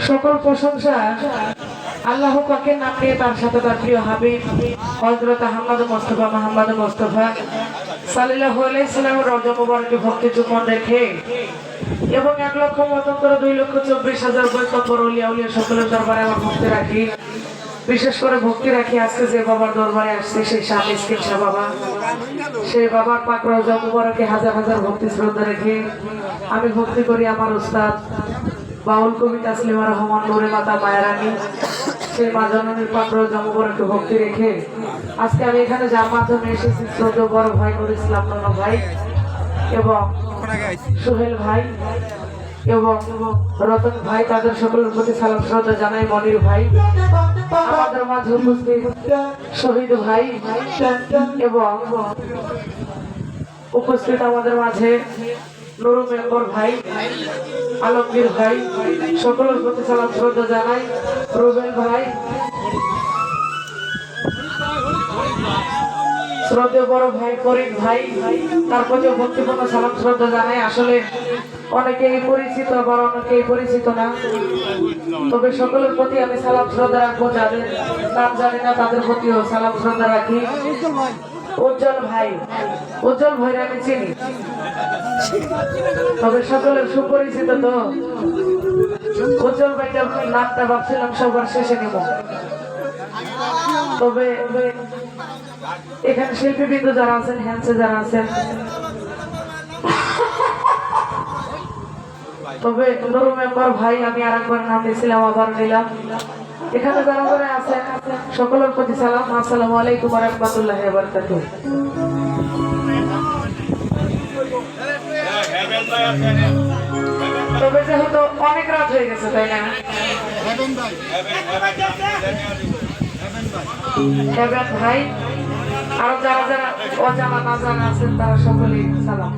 সকল প্রশংসা আল্লাহ পাকের নাম নিয়ে তার সাথে তার প্রিয় হাবিব হযরত আহমদ মুস্তাফা মুহাম্মদ মুস্তাফা সাল্লাল্লাহু আলাইহি সাল্লামের রওজা মুবারকে ভক্তি চুম্বন রেখে এবং 1,72,24,000 বৈকল্পর ওলিয়া উলিয়া সকলের দরবারে আমার ভক্তি রাখি। বিশেষ করে ভক্তি রাখি আজকে যে বাবার দরবারে আসছে সেই শাহ মিসকিন শাহ বাবা, সেই বাবার পাক রওজা মুবারকে হাজার হাজার ভক্তি শ্রদ্ধা রেখে আমি ভক্তি করি আমার উস্তাদ বাউল কবি তাসলিমা রহমান নূরে মাতা মায়ারানী, সেই মা জননীর পাক রওজা মুবারকে ভক্তি রেখে আজকে আমি এখানে যার মাধ্যমে এসেছি শ্রদ্ধেয় বড় ভাই নুর ইসলাম নানা ভাই এবং সোহেল ভাই এবং রতন ভাই, তাদের সকলের প্রতি সালাম শ্রদ্ধা জানাই। মনির ভাই আমাদের মাঝে উপস্থিত, শহীদ ভাই এবং উপস্থিত আমাদের মাঝে নুরু মেম্বর ভাই, আলমগীর ভাই, সকলের প্রতি সালাম শ্রদ্ধা জানাই। রুবেল ভাই, শ্রদ্ধেয় বড় ভাই করিম ভাই, তার প্রতি ভক্তিপূর্ণ সালাম শ্রদ্ধা জানাই। আসলে অনেকেই পরিচিত আবার অনেকেই পরিচিত না, তবে সকলের প্রতি আমি সালাম শ্রদ্ধা রাখবো। যাদের নাম জানি না তাদের প্রতিও সালাম শ্রদ্ধা রাখি। উজ্জ্বল ভাই, উজ্জ্বল ভাই আমি চিনি, তবে সকলের সুপরিচিত তো উজ্জ্বল ভাইটা নামটা ভাবছিলাম সবার শেষে নেব, তবে এখানে শিল্পীবৃন্দ যারা আছেন, হ্যান্সে যারা আছেন, তবে নুরু মেম্বার ভাই আমি আরেকবার নাম নিয়েছিলাম আবার নিলাম। এখানে যারা যারা আছেন সকলের প্রতি সালাম, আসসালামু আলাইকুম ওয়া রাহমাতুল্লাহি ওয়া বারাকাতুহু। তবে যেহেতু অনেক রাত হয়ে গেছে তাই না, হেবেন ভাই আর যারা যারা অজানা না জানা আছেন তারা সকলেই সালাম।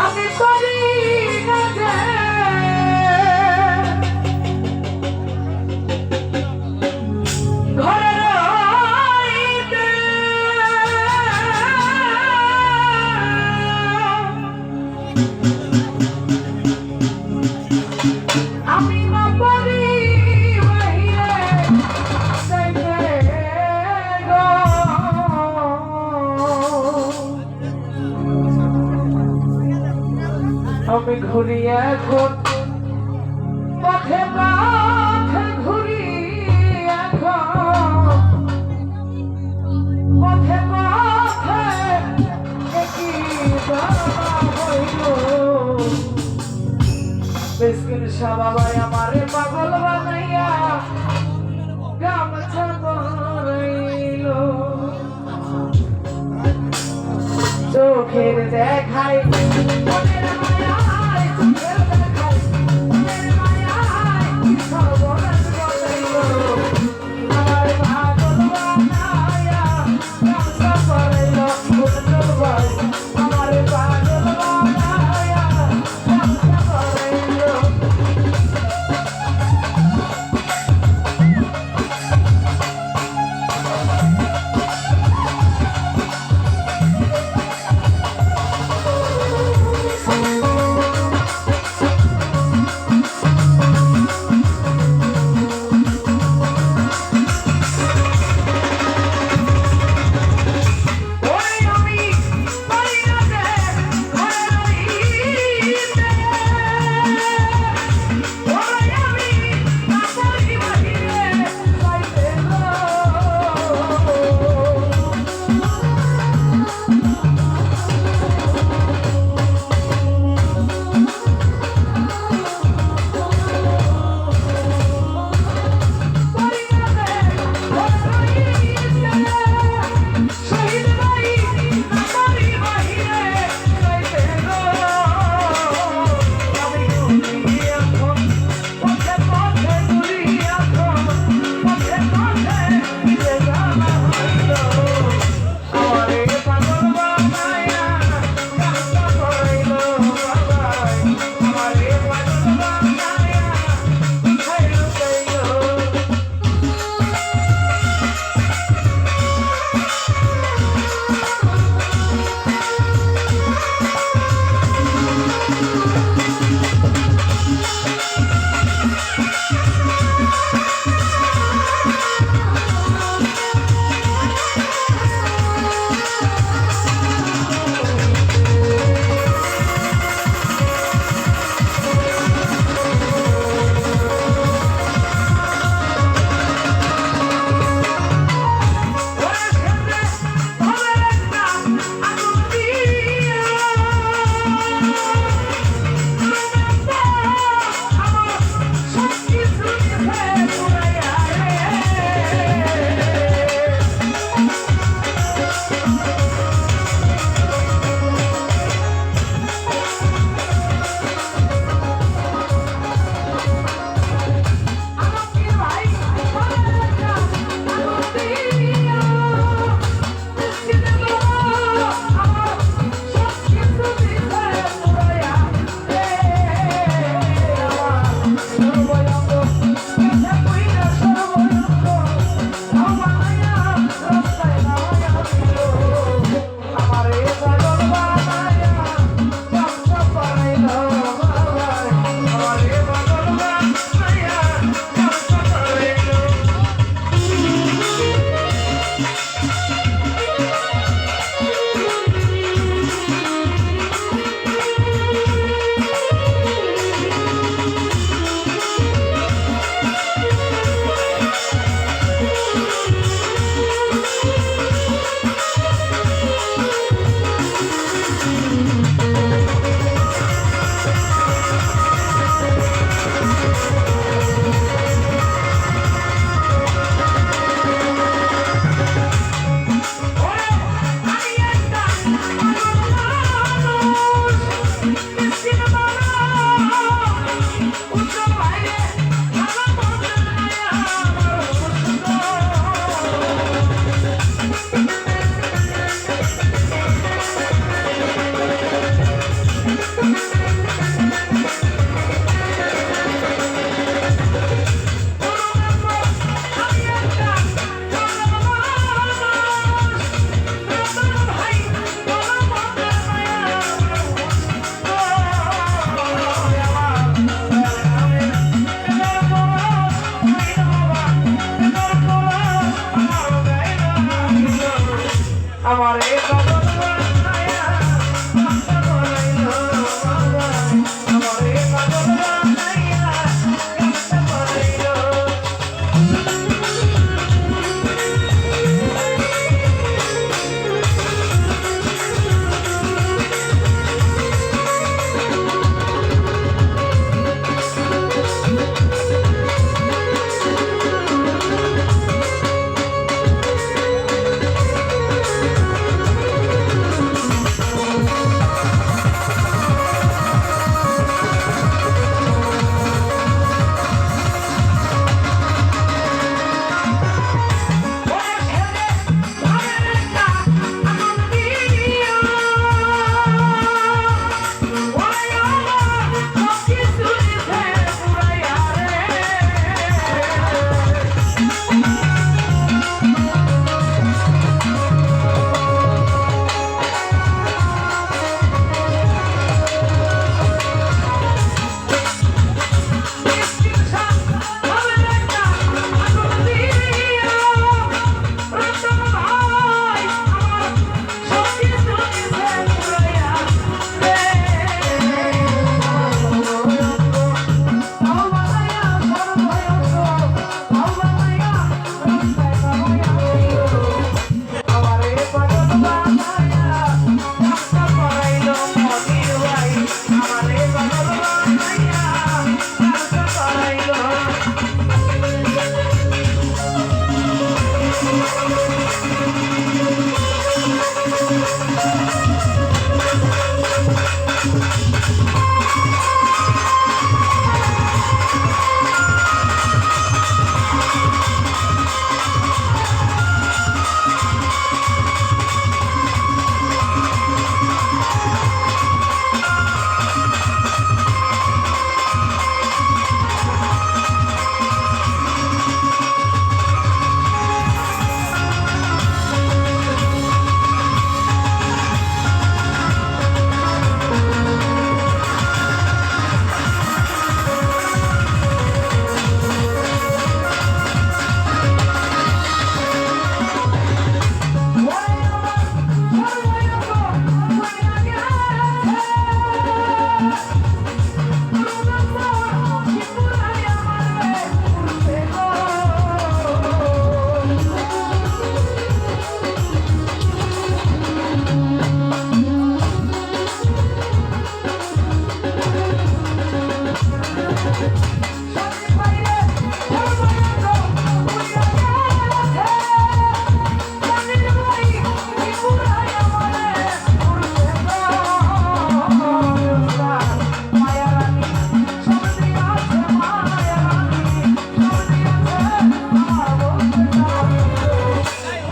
আমি করি না যে ঘরে রইতে, আমি না পারি বাহিরে যাইতে গো, আমি ঘুরি এখন পথে পথে ঘুরি এখন পথে পথে একই হইল। মিসকিন শাহ বাবাই আমারে পাগল বানাইয়া গামছা পরাইল, চোখের দেখাই মনের মায়ায়, চোখের দেখাই মনের মায়ায় সর্বনাশ ঘটাইল। আমার পাগল বানাইয়া গামছা পরাইল, উজ্জ্বল ভাই আমার পাগল বানাইয়া গামছা পরাইল।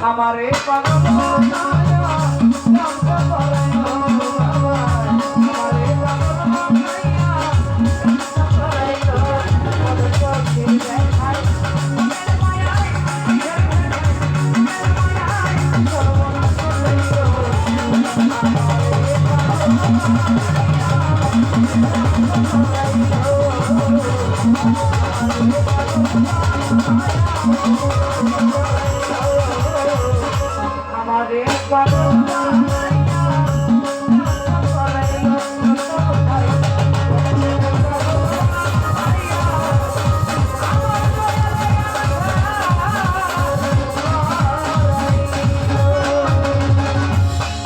আমারে পাগল বানায়া রঙ্গ করাইলো আমারে পাগল বানায়া রঙ্গ করাইলো তবে চোখে দেখাই মনের মায়ায় মনের মায়ায় সর্বনাশ করাইলো আমারে পাগল বানায়া রঙ্গ করাইলো আমারে পাগল